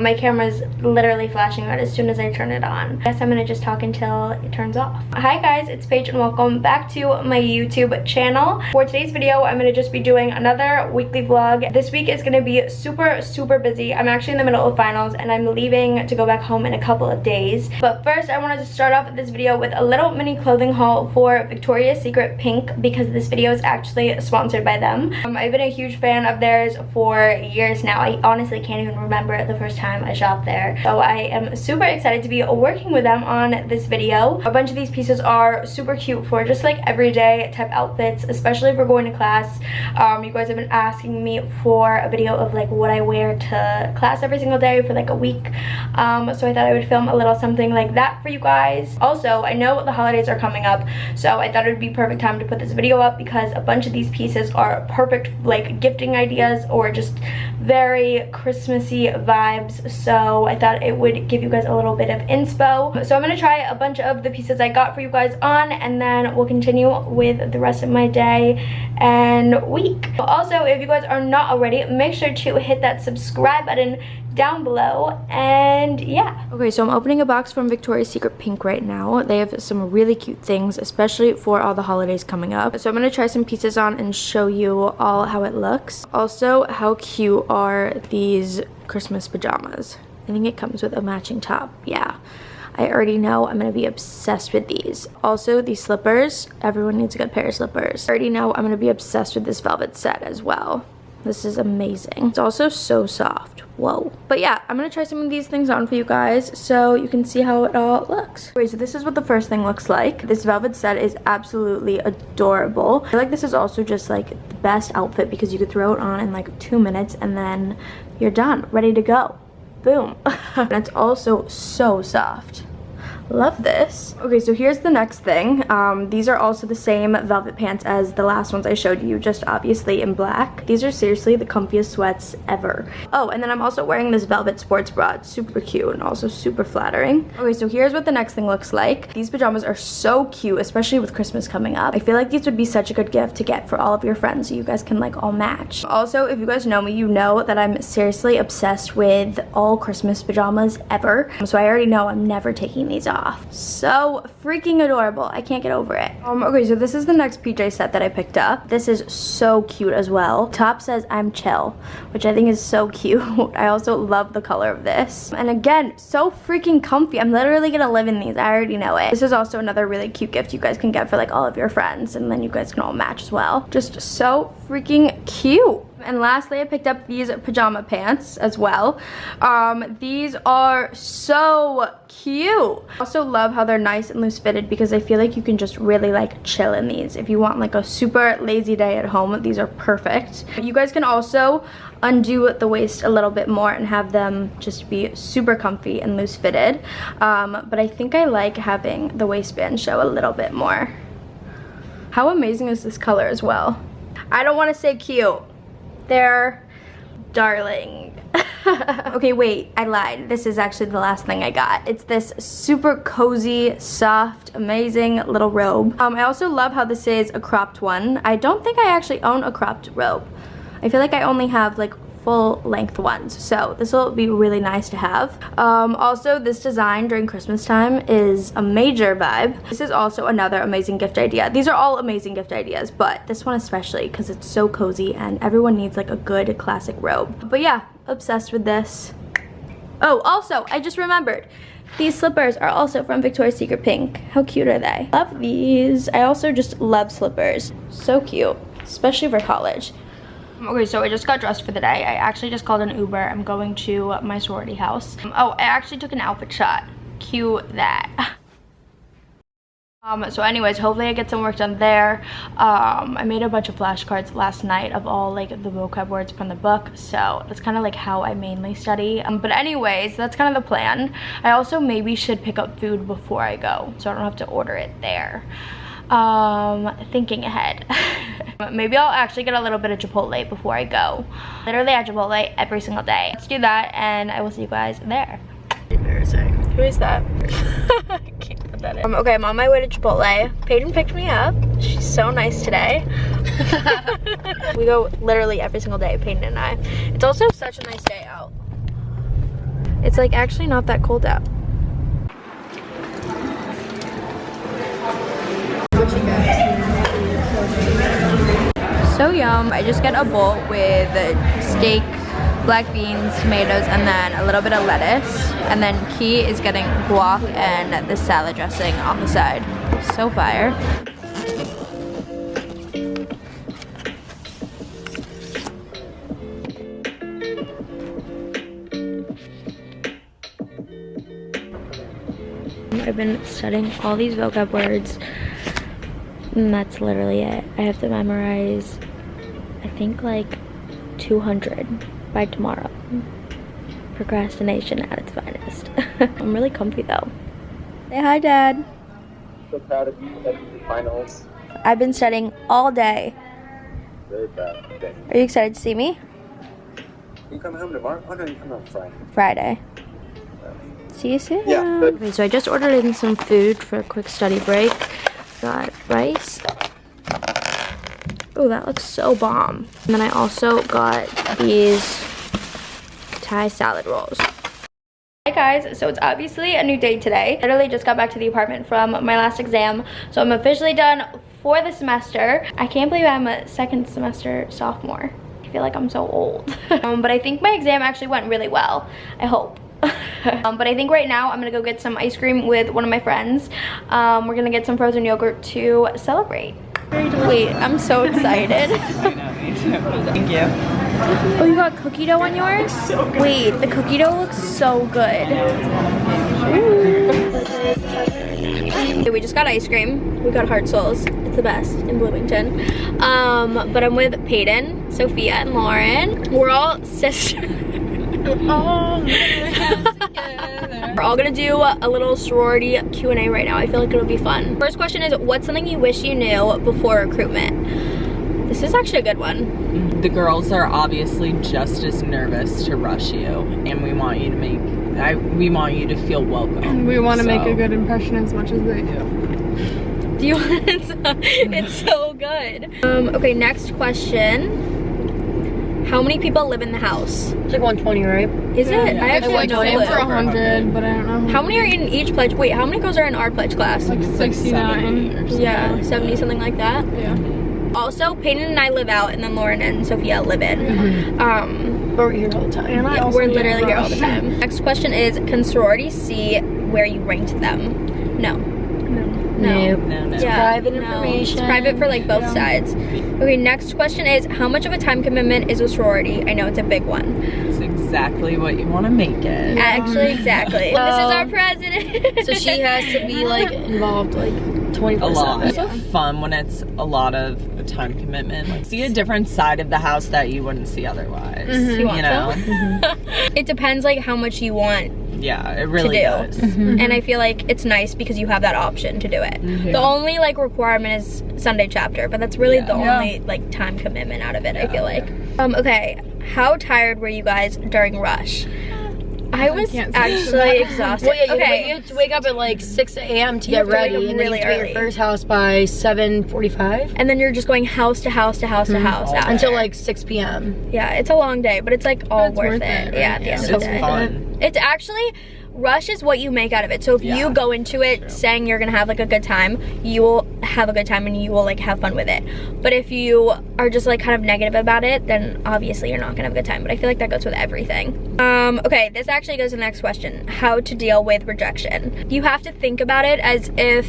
My camera's literally flashing red as soon as I turn it on. I guess I'm gonna just talk until it turns off. Hi guys, it's Paige and welcome back to my YouTube channel. For today's video, I'm gonna just be doing another weekly vlog. This week is gonna be super busy. I'm actually in the middle of finals and I'm leaving to go back home in a couple of days. But first, I wanted to start off this video with a little mini clothing haul for Victoria's Secret Pink because this video is actually sponsored by them. I've been a huge fan of theirs for years now. I honestly can't even remember the first time I shopped there. So I am super excited to be working with them on this video. A bunch of these pieces are super cute for just like everyday type outfits, especially if we're going to class. You guys have been asking me for a video of like what I wear to class every single day for like a week. So I thought I would film a little something like that for you guys. Also, I know the holidays are coming up, so I thought it would be perfect time to put this video up because a bunch of these pieces are perfect like gifting ideas or just very Christmassy vibes. So I thought it would give you guys a little bit of inspo. So I'm gonna try a bunch of the pieces I got for you guys on, and then we'll continue with the rest of my day and week. Also, if you guys are not already, make sure to hit that subscribe button down below, and yeah. Okay, so I'm opening a box from Victoria's Secret Pink right now. They have some really cute things, especially for all the holidays coming up. So I'm gonna try some pieces on and show you all how it looks. Also, how cute are these Christmas pajamas? I think it comes with a matching top. Yeah, I already know I'm gonna be obsessed with these. Also, these slippers, everyone needs a good pair of slippers. I already know I'm gonna be obsessed with this velvet set as well. This is amazing. It's also so soft. Whoa. But yeah, I'm gonna try some of these things on for you guys so you can see how it all looks. Okay, so this is what the first thing looks like. This velvet set is absolutely adorable. I feel like this is also just like the best outfit because you could throw it on in like 2 minutes and then you're done, ready to go. Boom. And it's also so soft. Love this. Okay, so here's the next thing. These are also the same velvet pants as the last ones I showed you, just obviously in black. These are seriously the comfiest sweats ever. Oh, and then I'm also wearing this velvet sports bra. It's super cute and also super flattering. Okay, so here's what the next thing looks like. These pajamas are so cute, especially with Christmas coming up. I feel like these would be such a good gift to get for all of your friends so you guys can like all match. Also, if you guys know me, you know that I'm seriously obsessed with all Christmas pajamas ever. So I already know I'm never taking these off. So freaking adorable. I can't get over it. Okay, so this is the next PJ set that I picked up. This is so cute as well. Top says I'm chill, which I think is so cute. I also love the color of this. And again, so freaking comfy. I'm literally gonna live in these. I already know it. This is also another really cute gift you guys can get for like all of your friends, and then you guys can all match as well. Just so freaking cute. And lastly, I picked up these pajama pants as well. These are so cute. I also love how they're nice and loose fitted because I feel like you can just really like chill in these. If you want like a super lazy day at home, these are perfect. You guys can also undo the waist a little bit more and have them just be super comfy and loose fitted. But I think I like having the waistband show a little bit more. How amazing is this color as well? I don't want to say cute. They're darling. Okay, wait, I lied. This is actually the last thing I got. It's this super cozy, soft, amazing little robe. I also love how this is a cropped one. I don't think I actually own a cropped robe. I feel like I only have like full length ones, so this will be really nice to have. Also, this design during Christmas time is a major vibe. This is also another amazing gift idea. These are all amazing gift ideas, but this one especially because it's so cozy and everyone needs like a good classic robe. But yeah, obsessed with this. Oh, also, I just remembered. These slippers are also from Victoria's Secret Pink. How cute are they? Love these. I also just love slippers. So cute, especially for college. Okay, so I just got dressed for the day. I actually just called an Uber. I'm going to my sorority house. Oh, I actually took an outfit shot. Cue that. So anyways, hopefully I get some work done there. I made a bunch of flashcards last night of all like the vocab words from the book, so that's kind of like how I mainly study. But anyways, that's kind of the plan. I also maybe should pick up food before I go, so I don't have to order it there. Thinking ahead. Maybe I'll actually get a little bit of Chipotle before I go. Literally at Chipotle every single day. Let's do that and I will see you guys there. Embarrassing. Who is that? I can't put that in. Okay, I'm on my way to Chipotle. Peyton picked me up. She's so nice today. We go literally every single day, Peyton and I. It's also such a nice day out. It's like actually not that cold out. So yum. I just get a bowl with steak, black beans, tomatoes, and then a little bit of lettuce. And then Key is getting guac and the salad dressing on the side. So fire. I've been studying all these vocab words, and that's literally it. I have to memorize, I think, like 200 by tomorrow. Procrastination at its finest. I'm really comfy though. Say hi, Dad. So proud of you studying the finals. I've been studying all day. Very proud. Okay. Are you excited to see me? You coming home tomorrow? Oh no, you coming on Friday. Friday. See you soon. Yeah. Okay, so I just ordered in some food for a quick study break. Got rice. Oh, that looks so bomb. And then I also got these Thai salad rolls. Hi guys, so it's obviously a new day today. I literally just got back to the apartment from my last exam, so I'm officially done for the semester. I can't believe I'm a second semester sophomore. I feel like I'm so old. But I think my exam actually went really well. I hope. But I think right now I'm gonna go get some ice cream with one of my friends. We're gonna get some frozen yogurt to celebrate. Wait, I'm so excited. Thank you. Oh, you got cookie dough on yours? So good. Wait, the cookie dough looks so good. Okay, we just got ice cream. We got Heart Souls. It's the best in Bloomington. But I'm with Peyton, Sophia, and Lauren. We're all sisters. We're all gonna do a little sorority Q&A right now. I feel like it'll be fun. First question is, what's something you wish you knew before recruitment? This is actually a good one. The girls are obviously just as nervous to rush you, and we want you to we want you to feel welcome. We want to make a good impression as much as they do. Do you want it's so good. Okay, next question. How many people live in the house? It's like 120, right? Is it? I actually like don't aim know. for 100, but I don't know. How many are in each pledge? Wait, how many girls are in our pledge class? Like 69. Yeah, 70, something like that. Yeah. Also, Peyton and I live out, and then Lauren and Sophia live in. But we're here all the time. And I Yeah, also we're get literally here all the rushed. time. Next question is, can sorority see where you ranked them? No. No. No. Yeah, private no. information. It's private for like both sides. Okay, next question is, how much of a time commitment is a sorority? I know it's a big one. It's exactly what you want to make it. Actually, exactly. This is our president. So she has to be like involved like 24/7. A lot. It's so fun when it's a lot of a time commitment. Like, see a different side of the house that you wouldn't see otherwise. You want You know? It depends like how much you want Yeah, it really do. does. and I feel like it's nice because you have that option to do it. The only like requirement is Sunday chapter, but that's really the only like time commitment out of it. I feel like. Okay, how tired were you guys during rush? I was can't say actually exhausted. Well, yeah, okay, you have to wake up at like 6 a.m. to You have get to wake ready, up and then really you have to be at early. your first house by 7:45 and then you're just going house to house to house to house out until there. like 6 p.m. Yeah, it's a long day, but it's like all It's worth worth it. it, Yeah, right? at the end of It's the day. fun. It's actually, rush is what you make out of it. So if you go into it saying you're gonna have like a good time, you will have a good time and you will like have fun with it. But if you are just like kind of negative about it, then obviously you're not gonna have a good time. But I feel like that goes with everything. Okay, this actually goes to the next question. How to deal with rejection. You have to think about it as if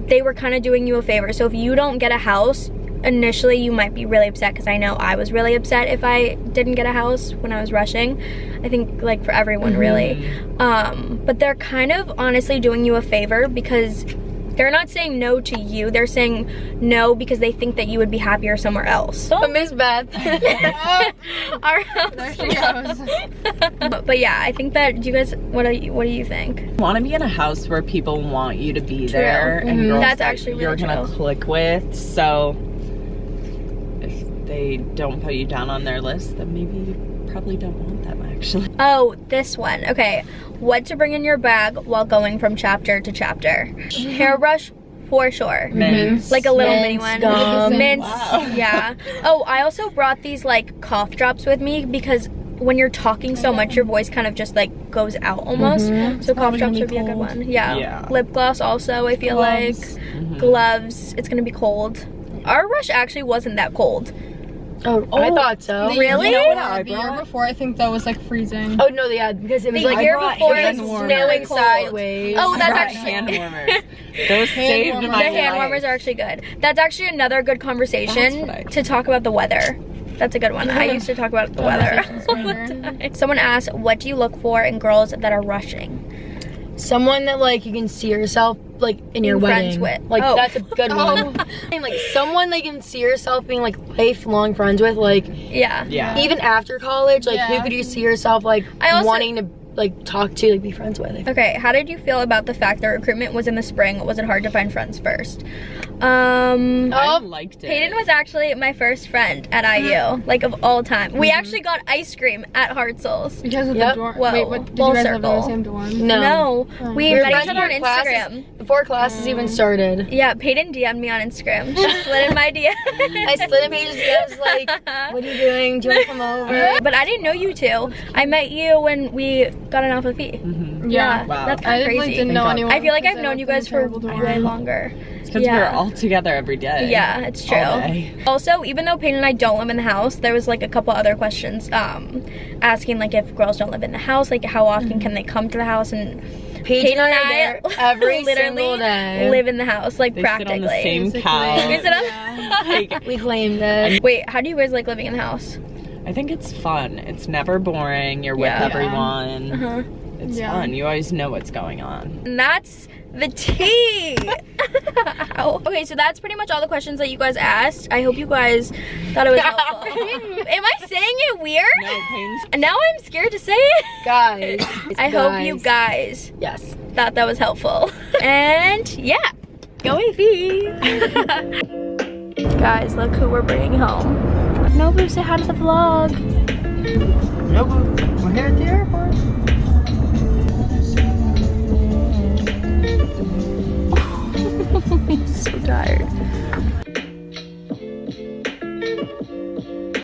they were kind of doing you a favor. So if you don't get a house, initially you might be really upset, because I know I was really upset if I didn't get a house when I was rushing. I think like for everyone really. But they're kind of honestly doing you a favor, because they're not saying no to you, they're saying no because they think that you would be happier somewhere else. But Miss Beth. Our house. There she goes. But yeah, I think that, do you guys, what do you think? Want to be in a house where people want you to be there, and girls That's that actually you're really gonna true. click with. So if they don't put you down on their list, then maybe you probably don't want them actually. Oh, this one. Okay. What to bring in your bag while going from chapter to chapter? Hairbrush for sure. Mints. Like a little mini one. gum. Mints. Wow. Yeah. Oh, I also brought these like cough drops with me because when you're talking so much, your voice kind of just like goes out almost. So cough drops would be a good one. Yeah. Lip gloss also, I feel like. Gloves. It's gonna be cold. Our rush actually wasn't that cold. Oh, I thought so. Really? You know what, the year before, I think that was like freezing. Oh no, yeah, because it was The like year before it it was was snowing really cold. sideways. Oh, that's I got actually hand warmers. Those saved warmers. my the hand life. warmers are actually good. That's actually another good conversation That's what to talk about the weather. That's a good one. I used to talk about the weather all the time. Someone asked, what do you look for in girls that are rushing? Someone that like you can see yourself like in your Friends wedding. with. Like Oh. that's a good one. And, like someone that you can see yourself being like lifelong friends with, like Yeah. Yeah. even after college, like who Yeah. could you see yourself like I also- wanting to like talk to, like be friends with? Okay, how did you feel about the fact that recruitment was in the spring? Was it hard to find friends first? I liked it. Peyton was actually my first friend at IU, like of all time. We actually got ice cream at Hartzell's. Because of Yep. the dorm. Whoa. Wait, what, did Full you guys live in circle. the same dorm? No. We We were met friends each other on before classes- Instagram. Before classes even started. Yeah, Peyton DM'd me on Instagram. She slid in my DM. I slid in Paige's DMs like, what are you doing? Do you want to come over? But I didn't know you two. I met you when we got an alpha fee. Yeah, Wow. that's I kind of like, crazy. didn't know Thank God. anyone. I feel like because I've known lived you in a guys for terrible dorm. way longer. It's because we're all together every day. Yeah, it's true. All day. Also, even though Peyton and I don't live in the house, there was like a couple other questions asking like if girls don't live in the house, like how often can they come to the house, and Paige Peyton and and I are there I every literally single day. live in the house, like They practically. sit on the same Basically. couch. We sit on- Like, We claimed it. Wait, how do you guys like living in the house? I think it's fun. It's never boring. You're with Yeah. everyone. Uh-huh. It's Yeah. fun. You always know what's going on. And that's the tea. Ow. Okay, so that's pretty much all the questions that you guys asked. I hope you guys thought it was helpful. Am I saying it weird? No, Payne's Now I'm scared to say it. Guys. I hope you guys Yes. thought that was helpful. And yeah, go Evie. Guys, look who we're bringing home. Nobu, say hi to the vlog. We're here at the airport. So tired.